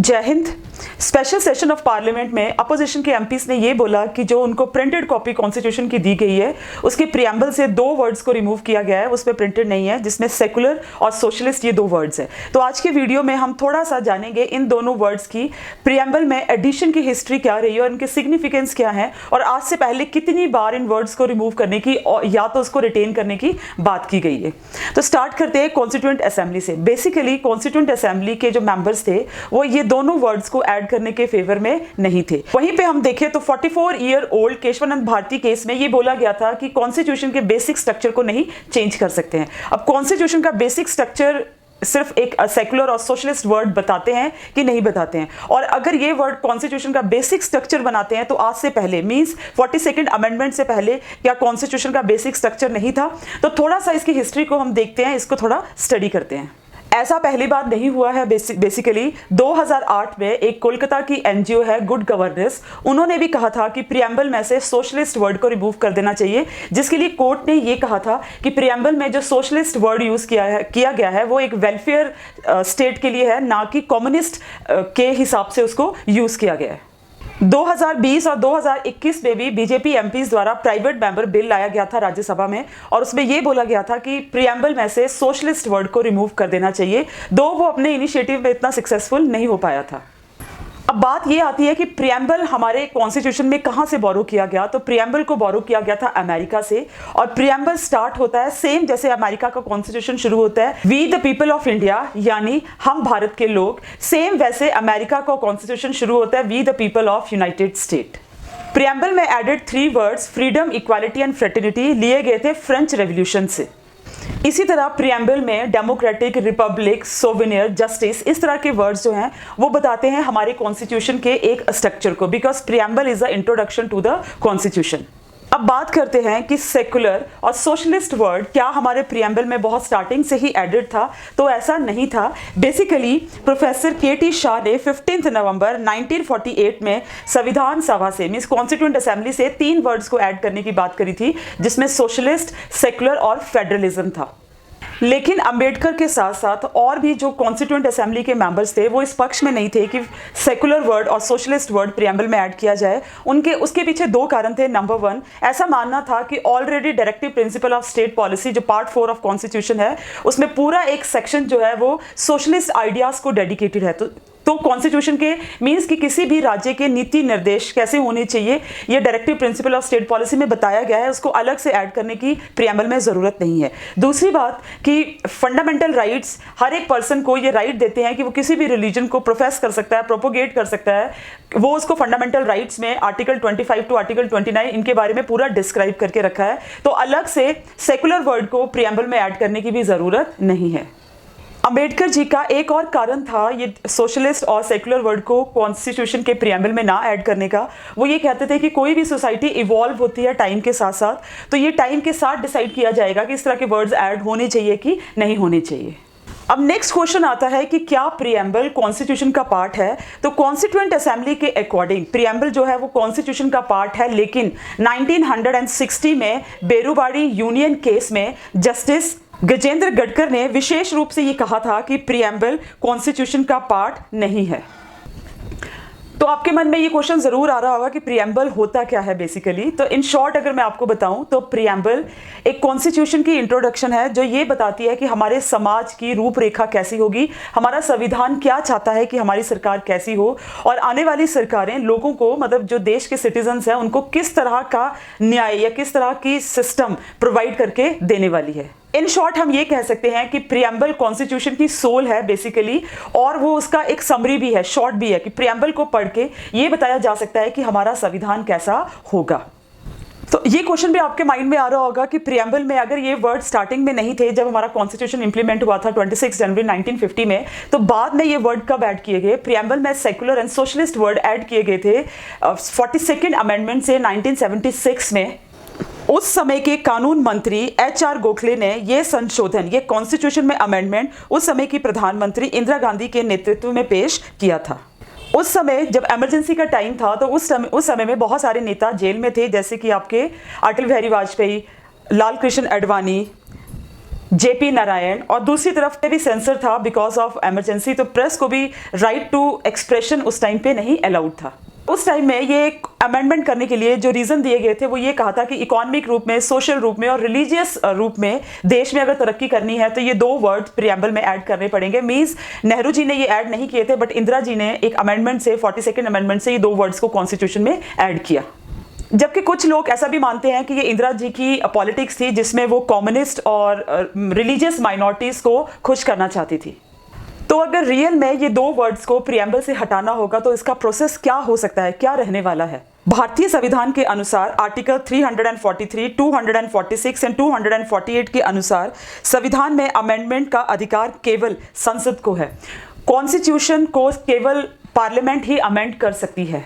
जय Hind. Special session of parliament में opposition के एमपीस ने ये बोला कि जो उनको प्रिंटेड कॉपी कॉन्स्टिट्यूशन की दी गई है उसके प्रियम्बल से दो वर्ड्स को रिमूव किया गया है, उसमें प्रिंटेड नहीं है, जिसमें सेकुलर और सोशलिस्ट ये दो वर्ड्स है। तो आज के वीडियो में हम थोड़ा सा जानेंगे इन दोनों वर्ड्स की प्रियम्बल में एडिशन की हिस्ट्री क्या रही है और इनके सिग्निफिकेंस क्या है और आज से पहले कितनी बार इन वर्ड्स को रिमूव करने की या तो उसको रिटेन करने की बात की गई है। तो स्टार्ट करते हैं कॉन्स्टिट्यूएंट असेंबली से। बेसिकली कॉन्स्टिट्यूएंट असेंबली के जो मेंबर्स थे वो ये दोनों वर्ड्स को ऐड करने के फेवर में नहीं थे। वहीं पे हम देखें तो 44 year old Kesavananda Bharati case में ये बोला गया था कि कॉन्स्टिट्यूशन के बेसिक स्ट्रक्चर को नहीं चेंज कर सकते हैं। अब कॉन्स्टिट्यूशन का बेसिक स्ट्रक्चर सिर्फ एक सेकुलर और सोशलिस्ट वर्ड बताते हैं कि नहीं बताते हैं, और अगर ये वर्ड कॉन्स्टिट्यूशन का बेसिक स्ट्रक्चर बनाते हैं तो आज से पहले मींस 42nd अमेंडमेंट से पहले क्या कॉन्स्टिट्यूशन का बेसिक स्ट्रक्चर नहीं था? तो थोड़ा सा इसकी हिस्ट्री को हम देखते हैं, इसको थोड़ा स्टडी करते हैं। ऐसा पहली बार नहीं हुआ है। बेसिकली 2008 में एक कोलकाता की एनजीओ है गुड गवर्नेंस, उन्होंने भी कहा था कि प्रियम्बल में से सोशलिस्ट वर्ड को रिमूव कर देना चाहिए, जिसके लिए कोर्ट ने ये कहा था कि प्रियम्बल में जो सोशलिस्ट वर्ड यूज किया गया है वो एक वेलफेयर स्टेट के लिए है, ना कि कम्युनिस्ट के हिसाब से उसको यूज किया गया है। 2020 और 2021 में भी बीजेपी एमपीज द्वारा प्राइवेट मेंबर बिल लाया गया था राज्यसभा में, और उसमें यह बोला गया था कि प्रियम्बल में से सोशलिस्ट वर्ड को रिमूव कर देना चाहिए, दो वो अपने इनिशिएटिव में इतना सक्सेसफुल नहीं हो पाया था। अब बात ये आती है कि प्रियम्बल हमारे कॉन्स्टिट्यूशन में कहां से बोरो किया गया। तो प्रियम्बल को बोरो किया गया था अमेरिका से, और प्रियम्बल स्टार्ट होता है सेम जैसे अमेरिका का कॉन्स्टिट्यूशन शुरू होता है, we the people of India, यानी हम भारत के लोग। सेम वैसे अमेरिका का कॉन्स्टिट्यूशन शुरू होता है, we the people of United State. Preamble में added 3 words freedom, equality and fraternity लिए गए थे फ्रेंच रेवोल्यूशन से। इसी तरह प्रियम्बल में डेमोक्रेटिक, रिपब्लिक, सोवेनियर, जस्टिस, इस तरह के वर्ड्स जो हैं वो बताते हैं हमारे कॉन्स्टिट्यूशन के एक स्ट्रक्चर को, because preamble is the introduction to the constitution. अब बात करते हैं कि सेकुलर और सोशलिस्ट वर्ड क्या हमारे प्रियम्बल में बहुत स्टार्टिंग से ही एडेड था? तो ऐसा नहीं था। Basically professor K.T.. शाह ने 15 नवंबर 1948 में संविधान सभा से मींस कॉन्स्टिट्यूएंट असेंबली से 3 वर्ड्स को ऐड करने की बात करी थी, जिसमें सोशलिस्ट, सेकुलर और फेडरलिज्म था। लेकिन अंबेडकर के साथ साथ और भी जो कॉन्स्टिट्यूएंट असेंबली के मेंबर्स थे वो इस पक्ष में नहीं थे कि सेकुलर वर्ड और सोशलिस्ट वर्ड प्रियम्बल में ऐड किया जाए। उसके पीछे 2 कारण थे। नंबर 1, ऐसा मानना था कि already directive principle of state policy जो पार्ट 4 ऑफ कॉन्स्टिट्यूशन है उसमें पूरा एक सेक्शन जो है वो सोशलिस्ट आइडियाज को डेडिकेटेड है। तो कॉन्स्टिट्यूशन के मींस कि किसी भी राज्य के नीति निर्देश कैसे होने चाहिए ये directive principle of state policy में बताया गया है, उसको अलग से ऐड करने की प्रियम्बल में ज़रूरत नहीं है। दूसरी बात कि फंडामेंटल राइट्स हर एक पर्सन को ये राइट देते हैं कि वो किसी भी रिलीजन को प्रोफेस कर सकता है, प्रोपोगेट कर सकता है, वो उसको फंडामेंटल राइट्स में आर्टिकल 25 टू आर्टिकल 29 इनके बारे में पूरा डिस्क्राइब करके रखा है। तो अलग से सेकुलर वर्ड को प्रियम्बल में ऐड करने की भी ज़रूरत नहीं है। अंबेडकर जी का एक और कारण था ये सोशलिस्ट और सेकुलर वर्ड को कॉन्स्टिट्यूशन के प्रियम्बल में ना ऐड करने का। वो ये कहते थे कि कोई भी सोसाइटी इवॉल्व होती है टाइम के साथ साथ, तो ये टाइम के साथ डिसाइड किया जाएगा कि इस तरह के वर्ड्स ऐड होने चाहिए कि नहीं होने चाहिए। अब नेक्स्ट क्वेश्चन आता है कि क्या प्रियम्बल कॉन्स्टिट्यूशन का पार्ट है? तो कॉन्स्टिट्यूएंट असेंबली के अकॉर्डिंग प्रियम्बल जो है वो कॉन्स्टिट्यूशन का पार्ट है, लेकिन 1960 में बेरूबाड़ी यूनियन केस में जस्टिस गजेंद्र गडकर ने विशेष रूप से ये कहा था कि प्रियम्बल कॉन्स्टिट्यूशन का पार्ट नहीं है। तो आपके मन में ये क्वेश्चन जरूर आ रहा होगा कि प्रियम्बल होता क्या है बेसिकली। तो इन शॉर्ट अगर मैं आपको बताऊं तो प्रियम्बल एक कॉन्स्टिट्यूशन की इंट्रोडक्शन है जो ये बताती है कि हमारे समाज की रूपरेखा कैसी होगी, हमारा संविधान क्या चाहता है कि हमारी सरकार कैसी हो, और आने वाली सरकारें लोगों को मतलब जो देश के सिटीजन्स हैं उनको किस तरह का न्याय या किस तरह की सिस्टम प्रोवाइड करके देने वाली है। इन शॉर्ट हम ये कह सकते हैं कि प्रियम्बल कॉन्स्टिट्यूशन की सोल है बेसिकली, और वो उसका एक समरी भी है, शॉर्ट भी है, कि प्रियम्बल को पढ़ के ये बताया जा सकता है कि हमारा संविधान कैसा होगा। तो ये क्वेश्चन भी आपके माइंड में आ रहा होगा कि प्रियम्बल में अगर ये वर्ड स्टार्टिंग में नहीं थे जब हमारा कॉन्स्टिट्यूशन इंप्लीमेंट हुआ था 26 जनवरी 1950 में, तो बाद में ये वर्ड कब ऐड किए गए? प्रियम्बल में secular and socialist word add किए गए थे 42nd अमेंडमेंट से 1976 में। उस समय के कानून मंत्री HR गोखले ने यह संशोधन, ये कॉन्स्टिट्यूशन में अमेंडमेंट उस समय की प्रधानमंत्री इंदिरा गांधी के नेतृत्व में पेश किया था। उस समय जब इमरजेंसी का टाइम था तो उस समय में बहुत सारे नेता जेल में थे, जैसे कि आपके अटल बिहारी वाजपेयी, लाल कृष्ण आडवाणी, जेपी नारायण, और दूसरी तरफ पे भी सेंसर था बिकॉज ऑफ इमरजेंसी, तो प्रेस को भी राइट टू एक्सप्रेशन उस टाइम पे नहीं अलाउड था। उस टाइम में ये अमेंडमेंट करने के लिए जो रीज़न दिए गए थे वो ये कहा था कि इकोनॉमिक रूप में, सोशल रूप में और रिलीजियस रूप में देश में अगर तरक्की करनी है तो ये 2 वर्ड प्रियम्बल में ऐड करने पड़ेंगे। मींस नेहरू जी ने ये ऐड नहीं किए थे, बट इंदिरा जी ने एक अमेंडमेंट से, 42nd अमेंडमेंट से ये 2 वर्ड्स को कॉन्स्टिट्यूशन में ऐड किया। जबकि कुछ लोग ऐसा भी मानते हैं कि ये इंदिरा जी की पॉलिटिक्स थी जिसमें वो कम्युनिस्ट और रिलीजियस माइनॉरिटीज़ को खुश करना चाहती थी। तो अगर रियल में ये 2 वर्ड्स को प्रियम्बल से हटाना होगा तो इसका प्रोसेस क्या हो सकता है, क्या रहने वाला है? भारतीय संविधान के अनुसार आर्टिकल 343, 246 एंड 248 के अनुसार संविधान में अमेंडमेंट का अधिकार केवल संसद को है। कॉन्स्टिट्यूशन को केवल पार्लियामेंट ही अमेंड कर सकती है।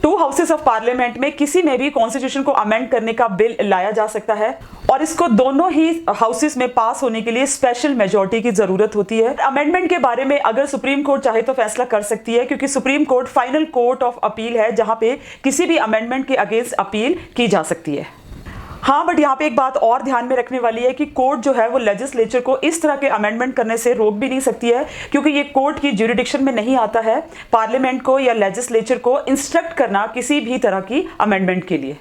2 हाउसेस ऑफ पार्लियामेंट में किसी में भी कॉन्स्टिट्यूशन को अमेंड करने का बिल लाया जा सकता है और इसको दोनों ही हाउसेस में पास होने के लिए स्पेशल मेजॉरिटी की जरूरत होती है। अमेंडमेंट के बारे में अगर सुप्रीम कोर्ट चाहे तो फैसला कर सकती है, क्योंकि supreme court final court of appeal है जहां पे किसी भी अमेंडमेंट के अगेंस्ट अपील की जा सकती है। हाँ, बट यहाँ पे एक बात और ध्यान में रखने वाली है कि कोर्ट जो है वो लेजिस्लेचर को इस तरह के अमेंडमेंट करने से रोक भी नहीं सकती है, क्योंकि ये कोर्ट की ज्यूरिडिक्शन में नहीं आता है पार्लियामेंट को या लेजिस्लेचर को इंस्ट्रक्ट करना किसी भी तरह की अमेंडमेंट के लिए।